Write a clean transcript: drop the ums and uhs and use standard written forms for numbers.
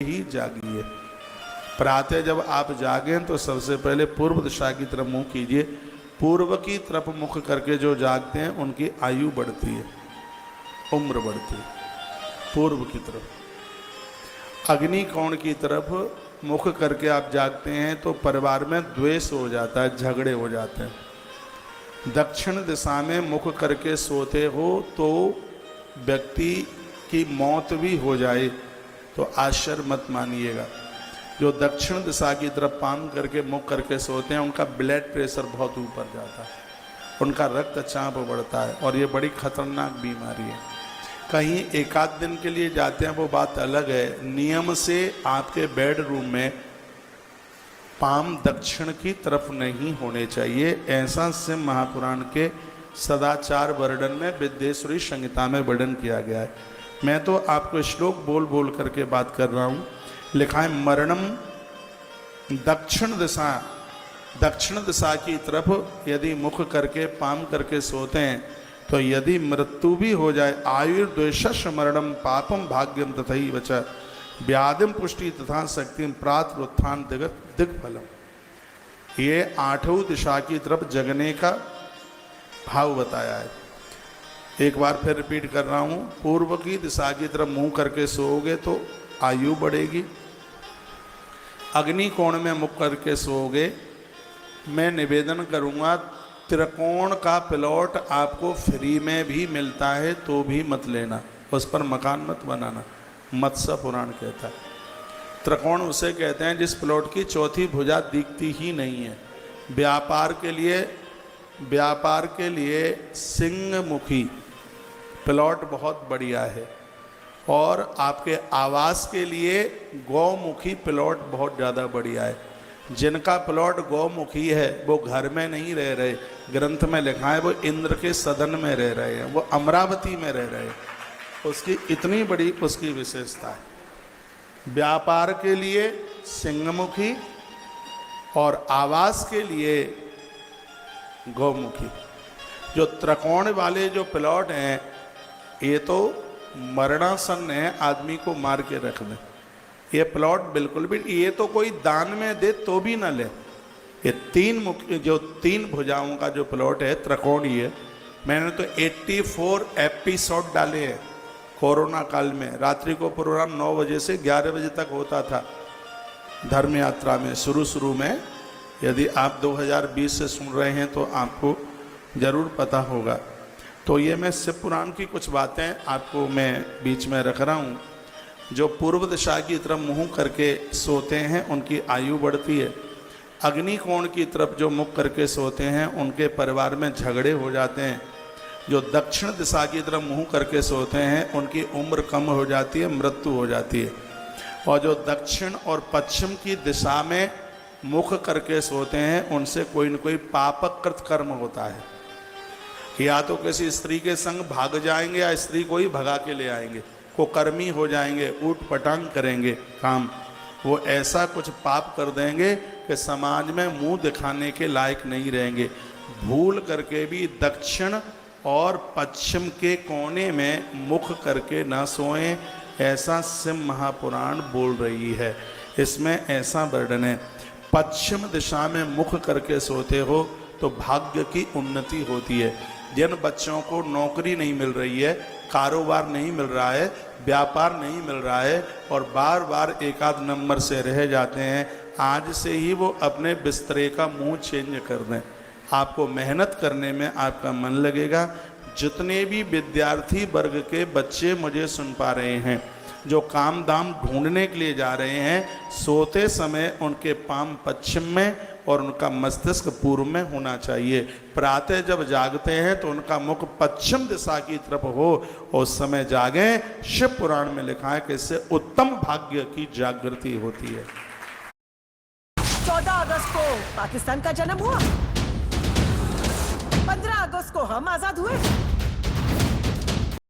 ही जागिए। प्रातः जब आप जागें तो सबसे पहले पूर्व दिशा की तरफ मुंह कीजिए। पूर्व की तरफ मुख करके जो जागते हैं उनकी आयु बढ़ती है, उम्र बढ़ती है। पूर्व की तरफ अग्नि कोण की तरफ मुख करके आप जागते हैं तो परिवार में द्वेष हो जाता है, झगड़े हो जाते हैं। दक्षिण दिशा में मुख करके सोते हो तो व्यक्ति की मौत भी हो जाए तो आश्चर्य मत मानिएगा। जो दक्षिण दिशा की तरफ पाम करके मुख करके सोते हैं उनका ब्लड प्रेशर बहुत ऊपर जाता है, उनका रक्तचाप बढ़ता है और ये बड़ी खतरनाक बीमारी है। कहीं एक आध दिन के लिए जाते हैं वो बात अलग है। नियम से आपके बेडरूम में पाम दक्षिण की तरफ नहीं होने चाहिए। ऐसा से महापुराण के सदाचार वर्णन में विद्येश्वरी संहिता में वर्णन किया गया है। मैं तो आपको श्लोक बोल बोल करके बात कर रहा हूँ। लिखा है मरणम दक्षिण दिशा की तरफ यदि मुख करके पाम करके सोते हैं तो यदि मृत्यु भी हो जाए, आयुर्द्वेषस् मरणम पापम भाग्यम तथैव च व्याधिम पुष्टि तथा शक्तिम प्रातरुत्थान दिग्फलम। ये आठों दिशा की तरफ जगने का भाव बताया है। एक बार फिर रिपीट कर रहा हूँ। पूर्व की दिशा की तरफ मुंह करके सोओगे तो आयु बढ़ेगी। अग्नि कोण में मुख करके सोओगे। मैं निवेदन करूँगा त्रिकोण का प्लॉट आपको फ्री में भी मिलता है तो भी मत लेना, उस पर मकान मत बनाना। मत्स्य पुराण कहता है त्रिकोण उसे कहते हैं जिस प्लॉट की चौथी भुजा दिखती ही नहीं है। व्यापार के लिए सिंहमुखी प्लॉट बहुत बढ़िया है और आपके आवास के लिए गौमुखी प्लॉट बहुत ज़्यादा बढ़िया है। जिनका प्लॉट गौमुखी है वो घर में नहीं रह रहे, ग्रंथ में लिखा है वो इंद्र के सदन में रह रहे हैं, वो अमरावती में रह रहे हैं। उसकी इतनी बड़ी उसकी विशेषता है। व्यापार के लिए सिंहमुखी और आवास के लिए गौमुखी। जो त्रिकोण वाले जो प्लॉट हैं ये तो मरणासन है, आदमी को मार के रख दें। ये प्लॉट बिल्कुल भी, ये तो कोई दान में दे तो भी ना ले। ये तीन भुजाओं का जो प्लॉट है त्रिकोणीय है। मैंने तो 84 एपिसोड डाले हैं कोरोना काल में। रात्रि को प्रोग्राम 9 बजे से 11 बजे तक होता था धर्म यात्रा में शुरू में। यदि आप 2020 से सुन रहे हैं तो आपको जरूर पता होगा। तो ये मैं शिव पुराण की कुछ बातें आपको मैं बीच में रख रहा हूँ। जो पूर्व दिशा की तरफ मुंह करके सोते हैं उनकी आयु बढ़ती है। अग्नि कोण की तरफ जो मुख करके सोते हैं उनके परिवार में झगड़े हो जाते हैं। जो दक्षिण दिशा की तरफ मुंह करके सोते हैं उनकी उम्र कम हो जाती है, मृत्यु हो जाती है। और जो दक्षिण और पश्चिम की दिशा में मुख करके सोते हैं उनसे कोई न कोई पापकृत कर्म होता है। या तो किसी स्त्री के संग भाग जाएंगे या स्त्री को ही भगा के ले आएंगे, कुकर्मी हो जाएंगे, ऊट पटांग करेंगे काम। वो ऐसा कुछ पाप कर देंगे कि समाज में मुंह दिखाने के लायक नहीं रहेंगे। भूल करके भी दक्षिण और पश्चिम के कोने में मुख करके ना सोएं, ऐसा शिव महापुराण बोल रही है। इसमें ऐसा वर्णन है, पश्चिम दिशा में मुख करके सोते हो तो भाग्य की उन्नति होती है। जिन बच्चों को नौकरी नहीं मिल रही है, कारोबार नहीं मिल रहा है, व्यापार नहीं मिल रहा है और बार बार एक आध नंबर से रह जाते हैं, आज से ही वो अपने बिस्तरे का मुंह चेंज कर दें। आपको मेहनत करने में आपका मन लगेगा। जितने भी विद्यार्थी वर्ग के बच्चे मुझे सुन पा रहे हैं जो काम दाम ढूंढने के लिए जा रहे हैं, सोते समय उनके पाम पश्चिम में और उनका मस्तिष्क पूर्व में होना चाहिए। प्रातः जब जागते हैं तो उनका मुख पश्चिम दिशा की तरफ हो और उस समय जागें। शिव पुराण में लिखा है कि इससे उत्तम भाग्य की जागृति होती है। 14 अगस्त को पाकिस्तान का जन्म हुआ, 15 अगस्त को हम आजाद हुए।